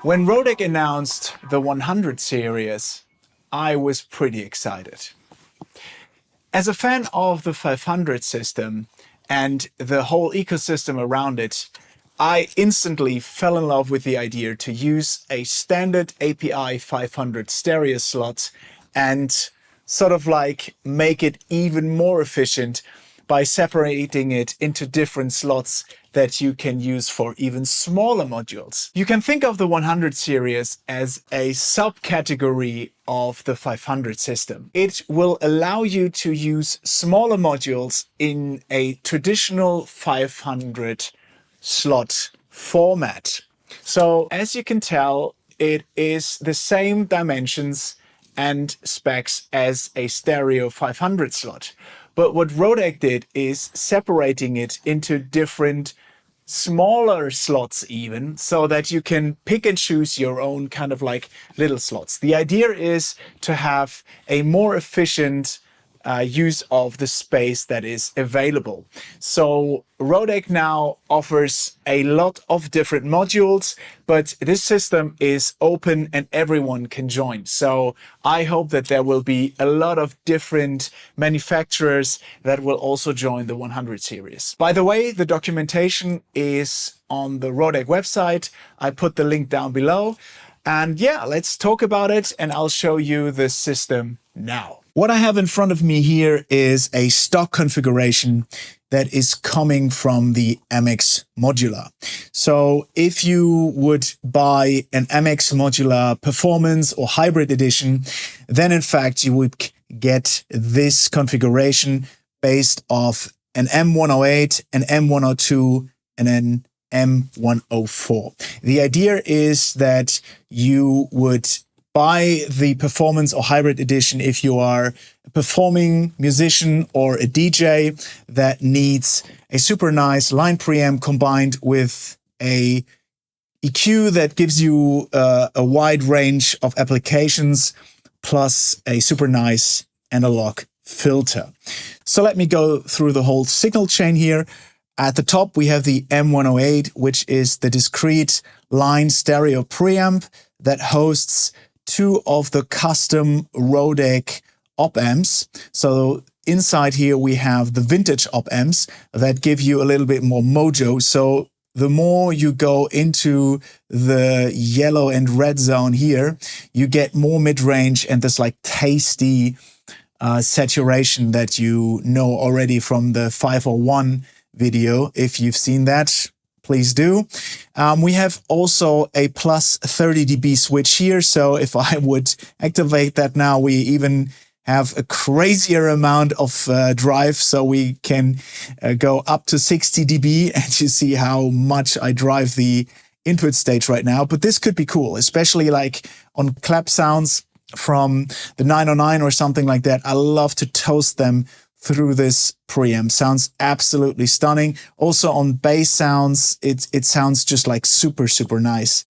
When Rodec announced the 100 series, I was pretty excited. As a fan of the 500 system and the whole ecosystem around it, I instantly fell in love with the idea to use a standard API 500 stereo slot and sort of like make it even more efficient by separating it into different slots that you can use for even smaller modules. You can think of the 100 series as a subcategory of the 500 system. It will allow you to use smaller modules in a traditional 500 slot format. So as you can tell, it is the same dimensions and specs as a stereo 500 slot. But what Rodec did is separating it into different smaller slots even, so that you can pick and choose your own kind of like little slots. The idea is to have a more efficient use of the space that is available. So Rodec now offers a lot of different modules, but this system is open and everyone can join. So I hope that there will be a lot of different manufacturers that will also join the 100 series. By the way, the documentation is on the Rodec website. I put the link down below. And yeah, let's talk about it and I'll show you the system now. What I have in front of me here is a stock configuration that is coming from the MX Modular. So if you would buy an MX Modular Performance or Hybrid Edition, then in fact you would get this configuration based off an M108, an M102, and an M104. The idea is that you would buy the Performance or Hybrid Edition if you are a performing musician or a DJ that needs a super nice line preamp combined with a EQ that gives you a wide range of applications plus a super nice analog filter. So let me go through the whole signal chain here. At the top, we have the M108, which is the discrete line stereo preamp that hosts two of the custom Rodec op amps. So inside here we have the vintage op amps that give you a little bit more mojo. So the more you go into the yellow and red zone here, you get more mid-range and this like tasty saturation that you know already from the 501 video. If you've seen that, please do. We have also a plus 30 dB switch here. So if I would activate that now, we even have a crazier amount of drive. So we can go up to 60 dB and you see how much I drive the input stage right now. But this could be cool, especially like on clap sounds from the 909 or something like that. I love to toast them through this preamp. Sounds absolutely stunning. Also on bass sounds, it sounds just like super, super nice.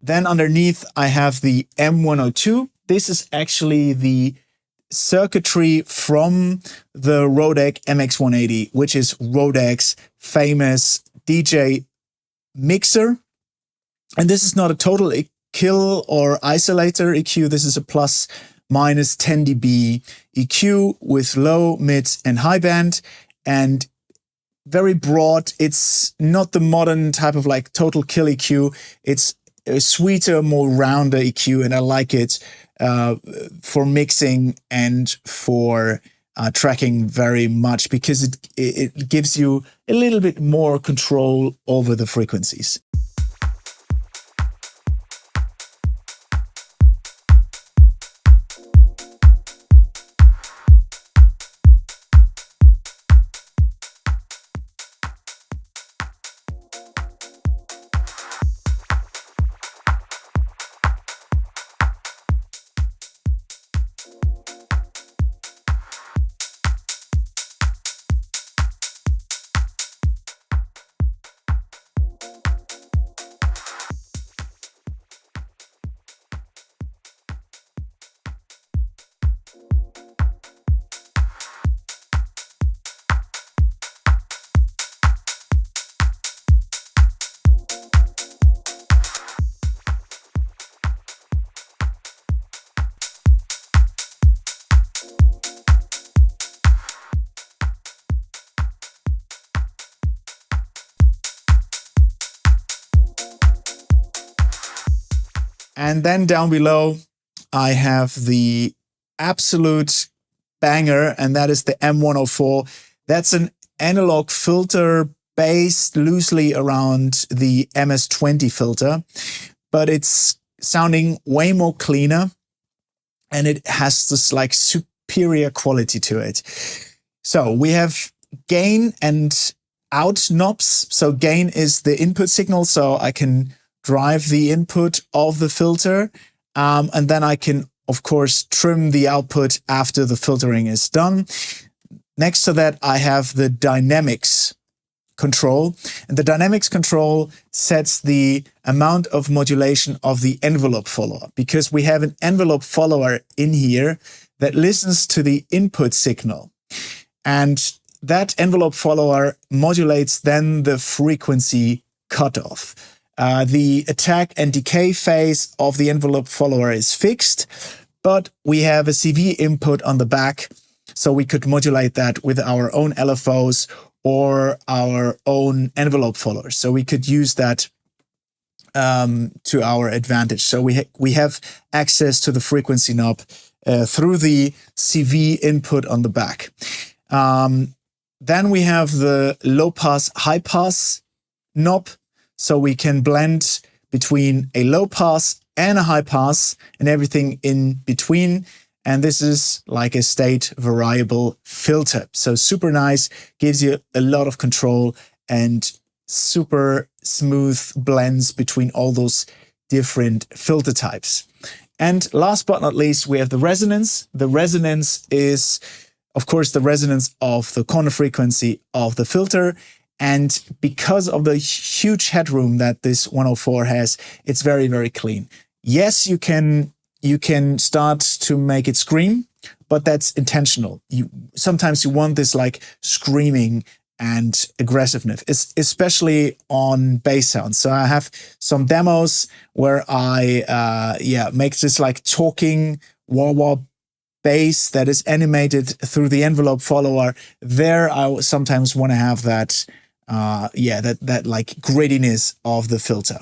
Then underneath, I have the M102. This is actually the circuitry from the Rodec MX180, which is Rodec's famous DJ mixer. And this is not a total kill or isolator EQ. This is a plus minus 10 dB EQ with low, mid, and high band. And very broad. It's not the modern type of like total kill EQ. It's a sweeter, more rounder EQ, and I like it for mixing and for tracking very much because it gives you a little bit more control over the frequencies. And then down below, I have the absolute banger, and that is the M104. That's an analog filter based loosely around the MS-20 filter, but it's sounding way more cleaner, and it has this like superior quality to it. So we have gain and out knobs. So gain is the input signal, so I can drive the input of the filter, and then I can, of course, trim the output after the filtering is done. Next to that, I have the dynamics control, and the dynamics control sets the amount of modulation of the envelope follower, because we have an envelope follower in here that listens to the input signal, and that envelope follower modulates then the frequency cutoff. The attack and decay phase of the envelope follower is fixed, but we have a CV input on the back, so we could modulate that with our own LFOs or our own envelope followers. So we could use that to our advantage. So we have access to the frequency knob through the CV input on the back. Then we have the low pass, high pass knob. So we can blend between a low pass and a high pass and everything in between. And this is like a state variable filter. So super nice, gives you a lot of control and super smooth blends between all those different filter types. And last but not least, we have the resonance. The resonance is, of course, the resonance of the corner frequency of the filter. And because of the huge headroom that this 104 has, it's very, very clean. Yes, you can start to make it scream, but that's intentional. Sometimes you want this like screaming and aggressiveness, especially on bass sounds. So I have some demos where I make this like talking wah-wah bass that is animated through the envelope follower. There I sometimes want to have that that like grittiness of the filter.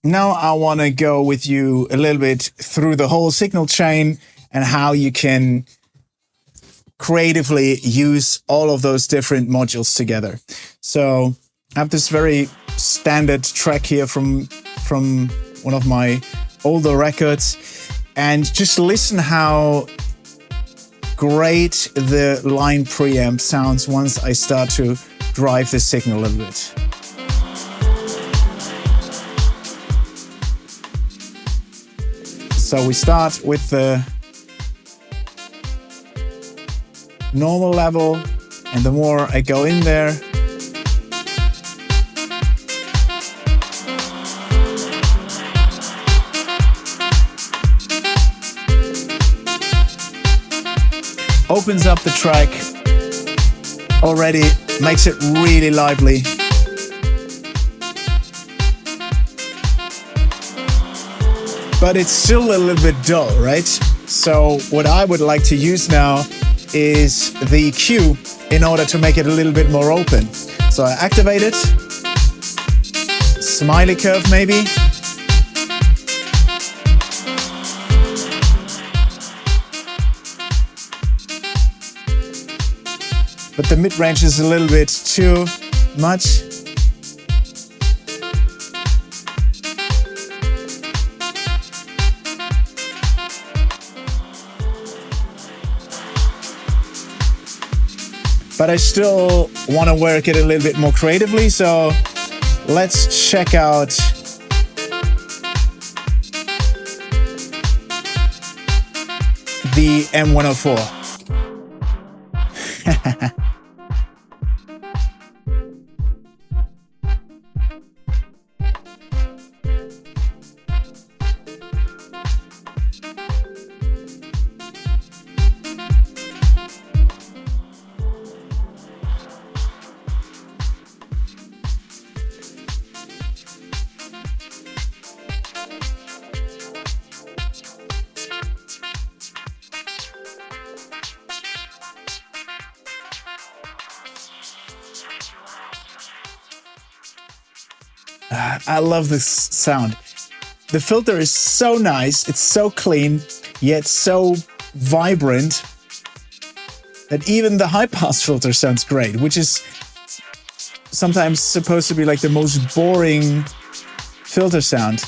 Now I want to go with you a little bit through the whole signal chain and how you can creatively use all of those different modules together. So I have this very standard track here from one of my older records, and just listen how great the line preamp sounds once I start to drive the signal a little bit. So we start with the normal level, and the more I go in there, opens up the track already, makes it really lively. But it's still a little bit dull, right? So what I would like to use now is the EQ in order to make it a little bit more open. So I activate it, smiley curve maybe. But the mid-range is a little bit too much. But I still want to work it a little bit more creatively, so let's check out the M104. I love this sound. The filter is so nice, it's so clean, yet so vibrant that even the high-pass filter sounds great, which is sometimes supposed to be like the most boring filter sound.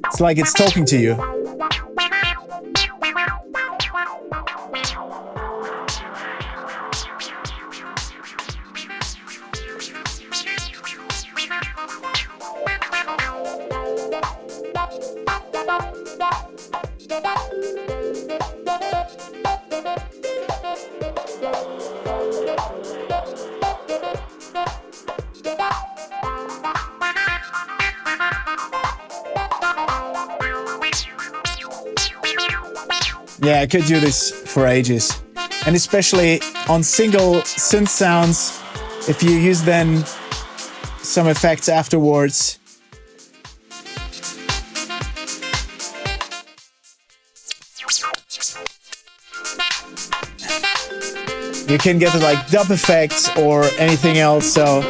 It's like it's talking to you. Yeah, I could do this for ages. And especially on single synth sounds, if you use then some effects afterwards. You can get like dub effects or anything else. So,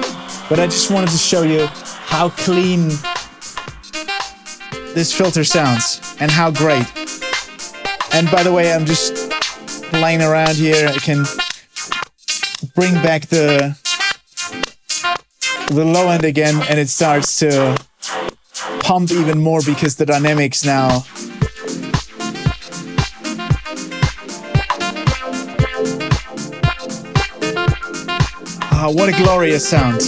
but I just wanted to show you how clean this filter sounds and how great. And by the way, I'm just playing around here. I can bring back the low end again, and it starts to pump even more because the dynamics now. Ah, what a glorious sound.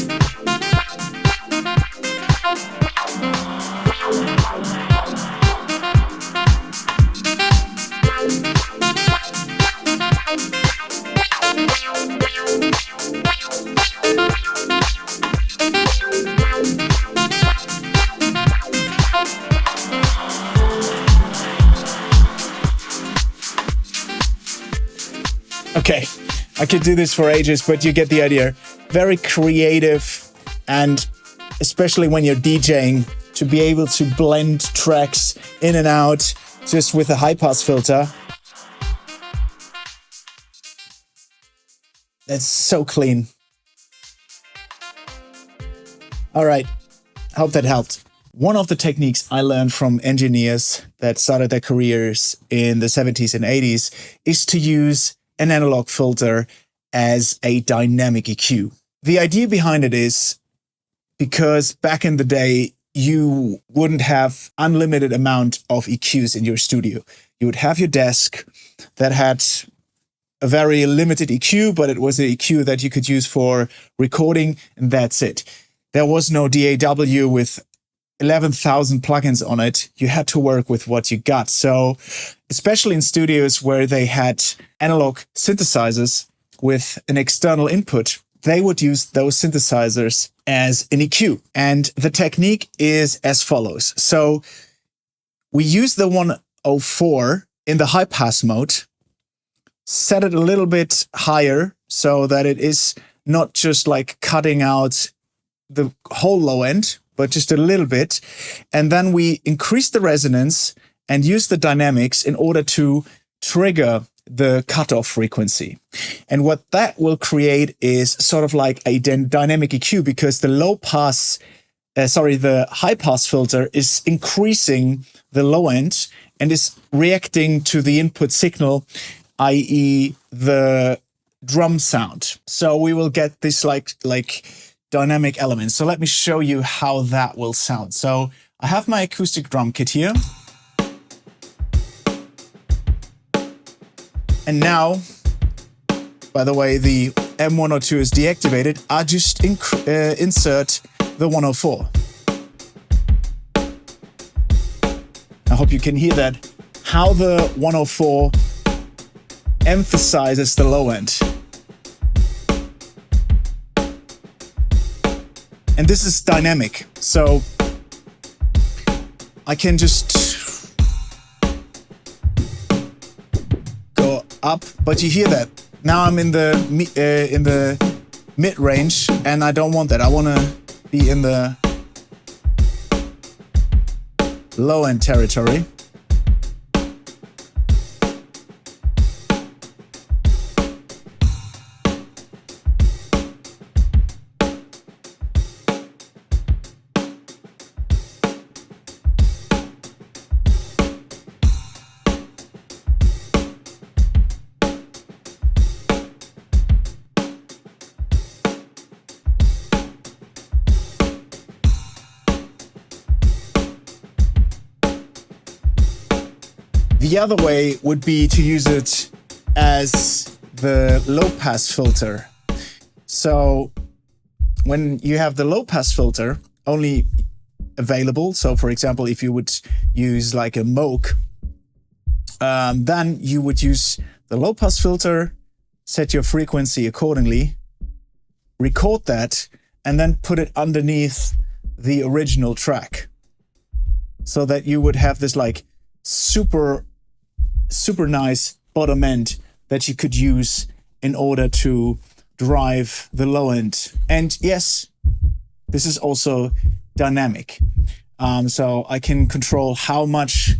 Okay, I could do this for ages, but you get the idea. Very creative, and especially when you're DJing, to be able to blend tracks in and out just with a high-pass filter. That's so clean. All right, hope that helped. One of the techniques I learned from engineers that started their careers in the 70s and 80s is to use an analog filter as a dynamic EQ. The idea behind it is because back in the day, you wouldn't have unlimited amount of EQs in your studio. You would have your desk that had a very limited EQ, but it was an EQ that you could use for recording, and that's it. There was no DAW with 11,000 plugins on it. You had to work with what you got. So especially in studios where they had analog synthesizers with an external input, they would use those synthesizers as an EQ. And the technique is as follows. So we use the 104 in the high pass mode, set it a little bit higher so that it is not just like cutting out the whole low end, but just a little bit. And then we increase the resonance and use the dynamics in order to trigger the cutoff frequency. And what that will create is sort of like a dynamic EQ, because the the high pass filter is increasing the low end and is reacting to the input signal, i.e. the drum sound. So we will get this like dynamic elements. So let me show you how that will sound. So I have my acoustic drum kit here. And now, by the way, the M102 is deactivated. I just insert the 104. I hope you can hear that, how the 104 emphasizes the low end. And this is dynamic, so I can just go up, but you hear that. Now I'm in the mid range, and I don't want that. I want to be in the low end territory. The other way would be to use it as the low pass filter. So when you have the low pass filter only available, so for example, if you would use like a Moog, then you would use the low pass filter, set your frequency accordingly, record that, and then put it underneath the original track, so that you would have this like super nice bottom end that you could use in order to drive the low end. And yes, this is also dynamic. So I can control how much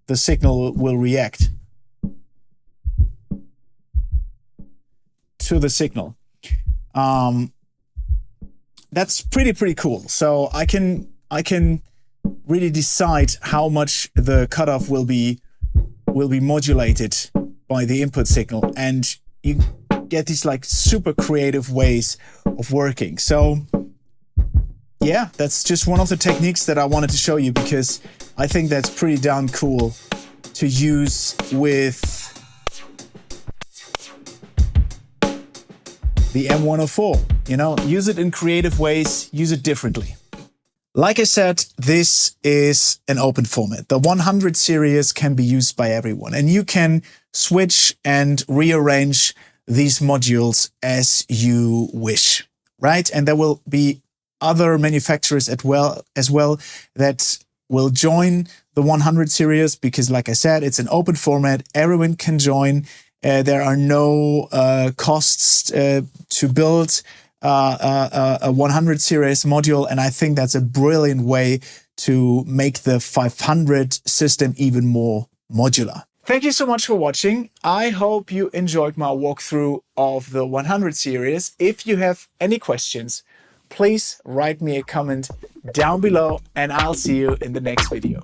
the signal will react to the signal. That's pretty cool. So I can really decide how much the cutoff will be modulated by the input signal, and you get these like super creative ways of working. So yeah, that's just one of the techniques that I wanted to show you, because I think that's pretty darn cool to use with the M104. You know, use it in creative ways, use it differently. Like I said, this is an open format. The 100 series can be used by everyone, and you can switch and rearrange these modules as you wish, right? And there will be other manufacturers as well that will join the 100 series, because like I said, it's an open format. Everyone can join. There are no costs to build a 100 series module, and I think that's a brilliant way to make the 500 system even more modular. Thank you so much for watching. I hope you enjoyed my walkthrough of the 100 series. If you have any questions, please write me a comment down below, and I'll see you in the next video.